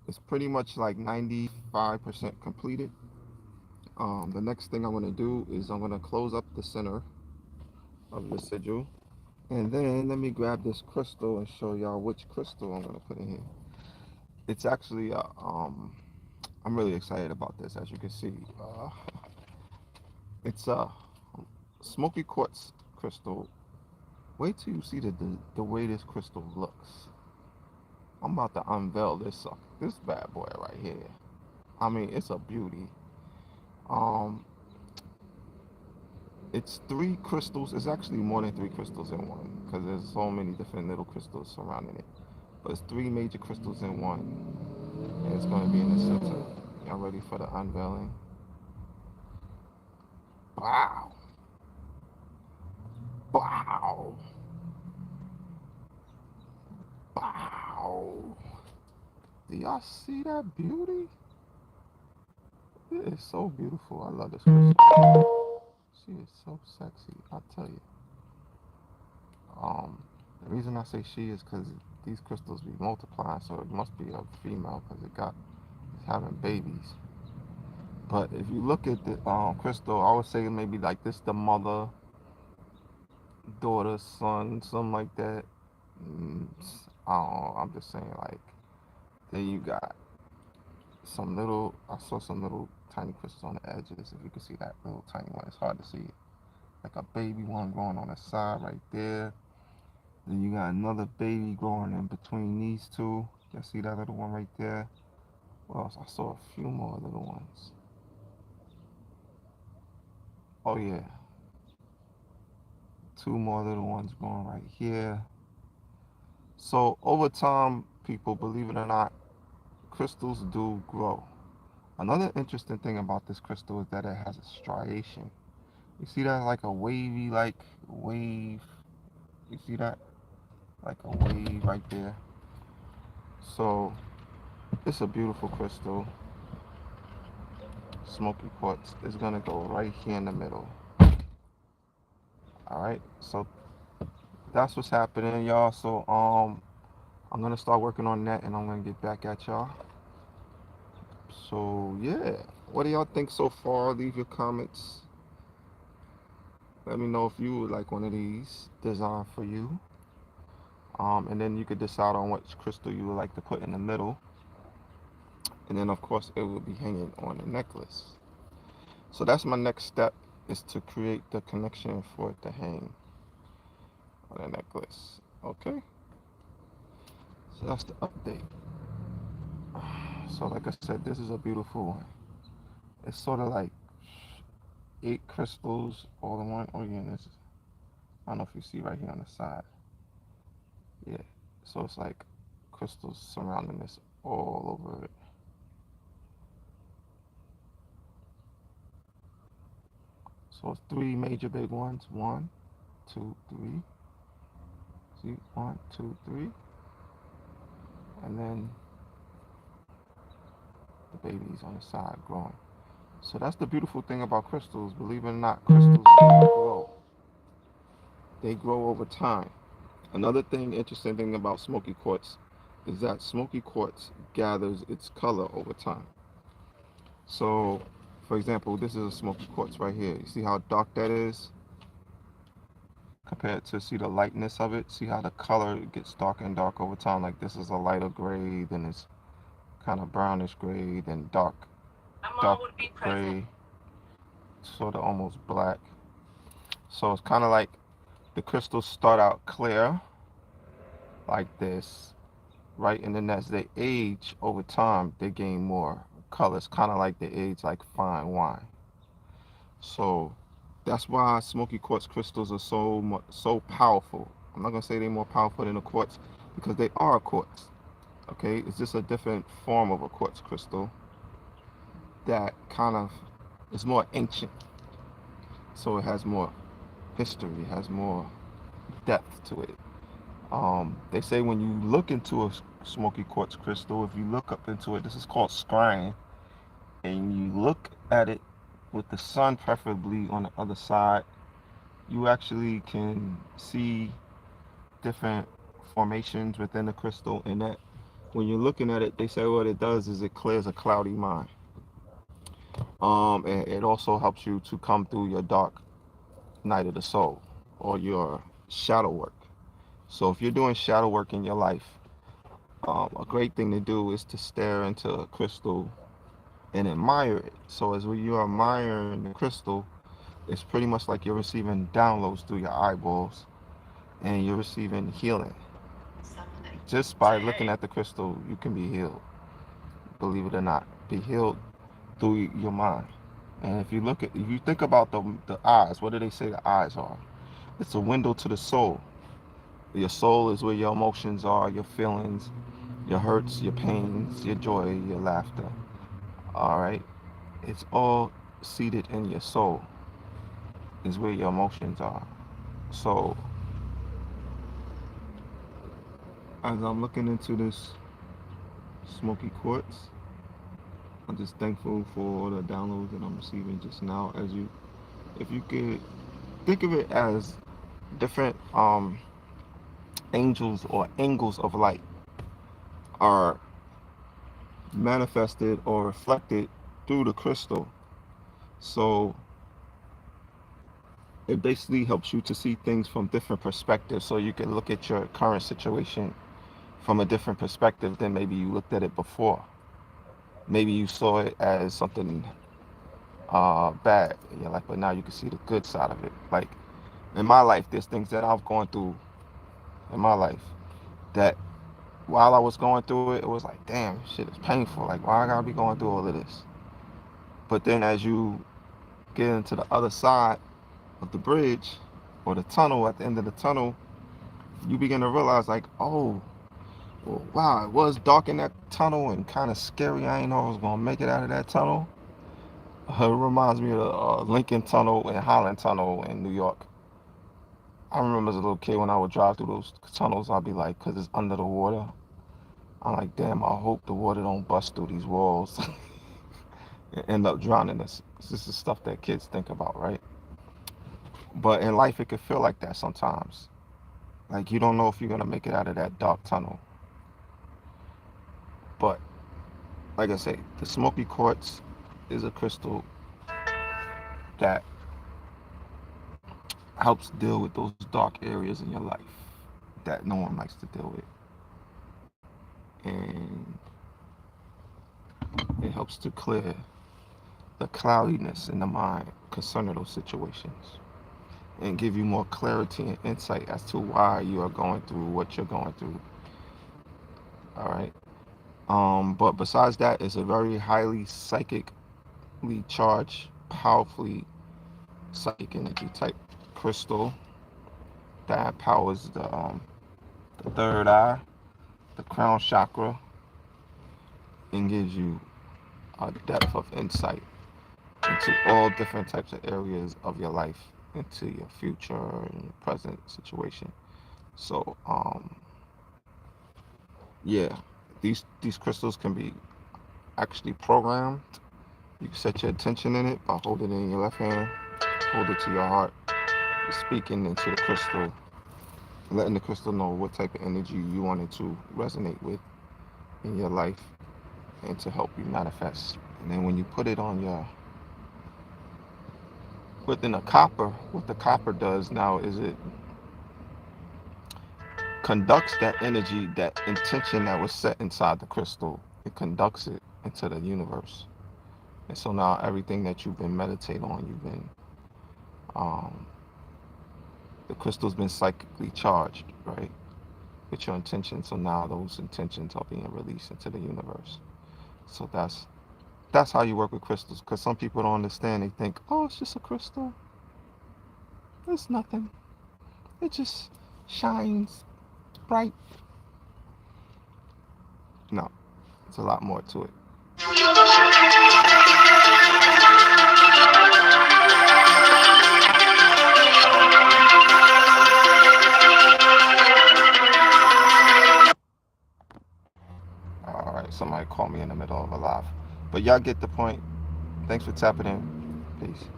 It's pretty much like 95% completed. The next thing I'm going to do is I'm going to close up the center of the sigil. And then let me grab this crystal and show y'all which crystal I'm going to put in here. It's actually, I'm really excited about this, as you can see. It's a smoky quartz crystal. Wait till you see the way this crystal looks. I'm about to unveil this bad boy right here. I mean, it's a beauty. Um, it's three crystals. It's actually more than three crystals in one because there's so many different little crystals surrounding it. But it's three major crystals in one, and it's going to be in the center. Y'all ready for the unveiling? Wow! Wow! Wow! Do y'all see that beauty? It is so beautiful. I love this crystal. She is so sexy. I tell you. The reason I say she is because these crystals be multiplying, so it must be a female because it's having babies. But if you look at the crystal, I would say maybe like this the mother, daughter, son, something like that. Mm, I don't know. I'm just saying like then you got some little. I saw some little tiny crystals on the edges. If you can see that little tiny one, it's hard to see it. Like a baby one growing on the side right there. Then you got another baby growing in between these two. You see that little one right there? Well, I saw a few more little ones. Oh yeah, two more little ones growing right here. So over time, people, believe it or not, crystals do grow. Another interesting thing about this crystal is that it has a striation. You see that like a wavy, like wave. You see that? Like a wave right there. So it's a beautiful crystal. Smoky quartz is gonna go right here in the middle. All right. So that's what's happening, y'all. So I'm gonna start working on that, and I'm gonna get back at y'all. So yeah, what do y'all think so far? Leave your comments. Let me know if you would like one of these designed for you. And then you could decide on which crystal you would like to put in the middle. And then of course it will be hanging on the necklace. So that's my next step is to create the connection for it to hang on the necklace. Okay. So that's the update. So like I said, this is a beautiful one. It's sort of like eight crystals all in one. Oh yeah, this is, I don't know if you see right here on the side. Yeah. So it's like crystals surrounding this all over it. So it's three major big ones. One, two, three. See, one, two, three. And then the babies on the side growing. So that's the beautiful thing about crystals. Believe it or not, crystals do grow. They grow over time. Another thing, interesting thing about smoky quartz is that smoky quartz gathers its color over time. So, for example, this is a smoky quartz right here. You see how dark that is compared to see the lightness of it. See how the color gets darker and darker over time. Like this is a lighter gray, then it's kind of brownish gray, then dark gray, sort of almost black. So it's kind of like the crystals start out clear, like this, right? And then as they age over time, they gain more colors, kind of like they age like fine wine. So that's why smoky quartz crystals are so powerful. I'm not gonna say they're more powerful than a quartz because they are a quartz. Okay, it's just a different form of a quartz crystal that kind of is more ancient. So it has more history, it has more depth to it. They say when you look into a smoky quartz crystal, if you look up into it, this is called scrying, and you look at it with the sun preferably on the other side, you actually can see different formations within the crystal, and that when you're looking at it, they say what it does is it clears a cloudy mind. And it also helps you to come through your dark night of the soul or your shadow work. So if you're doing shadow work in your life, a great thing to do is to stare into a crystal and admire it. So as when you're admiring the crystal, it's pretty much like you're receiving downloads through your eyeballs and you're receiving healing. Just by looking at the crystal, you can be healed. Believe it or not, be healed through your mind. And if you think about the eyes, what do they say the eyes are? It's a window to the soul. Your soul is where your emotions are, your feelings, your hurts, your pains, your joy, your laughter. All right, it's all seated in your soul. Is where your emotions are. So as I'm looking into this smoky quartz, I'm just thankful for all the downloads that I'm receiving just now. If you could think of it as different angels or angles of light are manifested or reflected through the crystal. So it basically helps you to see things from different perspectives, so you can look at your current situation from a different perspective than maybe you looked at it before. Maybe you saw it as something bad in your life, but now you can see the good side of it. Like in my life, there's things that I've gone through in my life that while I was going through it, it was like, damn, shit is painful. Like, why I gotta be going through all of this? But then as you get into the other side of the bridge or the tunnel, at the end of the tunnel, you begin to realize, like, oh, well, wow, it was dark in that tunnel and kind of scary. I ain't know I was gonna make it out of that tunnel. It reminds me of the Lincoln Tunnel and Holland Tunnel in New York. I remember as a little kid when I would drive through those tunnels, I'd be like, because it's under the water. I'm like, damn, I hope the water don't bust through these walls and end up drowning us. This is stuff that kids think about, right? But in life, it can feel like that sometimes. Like you don't know if you're gonna make it out of that dark tunnel. But like I say, the smoky quartz is a crystal that helps deal with those dark areas in your life that no one likes to deal with. And it helps to clear the cloudiness in the mind concerning those situations and give you more clarity and insight as to why you are going through what you're going through. All right. But besides that, it's a very highly psychically charged, powerfully psychic energy type crystal that powers the third eye, the crown chakra, and gives you a depth of insight into all different types of areas of your life, into your future and your present situation. So, yeah, these crystals can be actually programmed. You can set your attention in it by holding it in your left hand, hold it to your heart, speaking into the crystal, letting the crystal know what type of energy you want it to resonate with in your life and to help you manifest. And then when you put it on your within a copper, what the copper does now is it conducts that energy, that intention that was set inside the crystal. It conducts it into the universe. And so now everything that you've been meditating on, um, the crystal's been psychically charged, right? With your intentions. So now those intentions are being released into the universe. So that's how you work with crystals. Because some people don't understand. They think, oh, it's just a crystal. It's nothing. It just shines bright. No, it's a lot more to it. All right, somebody called me in the middle of a live. But y'all get the point. Thanks for tapping in. Peace.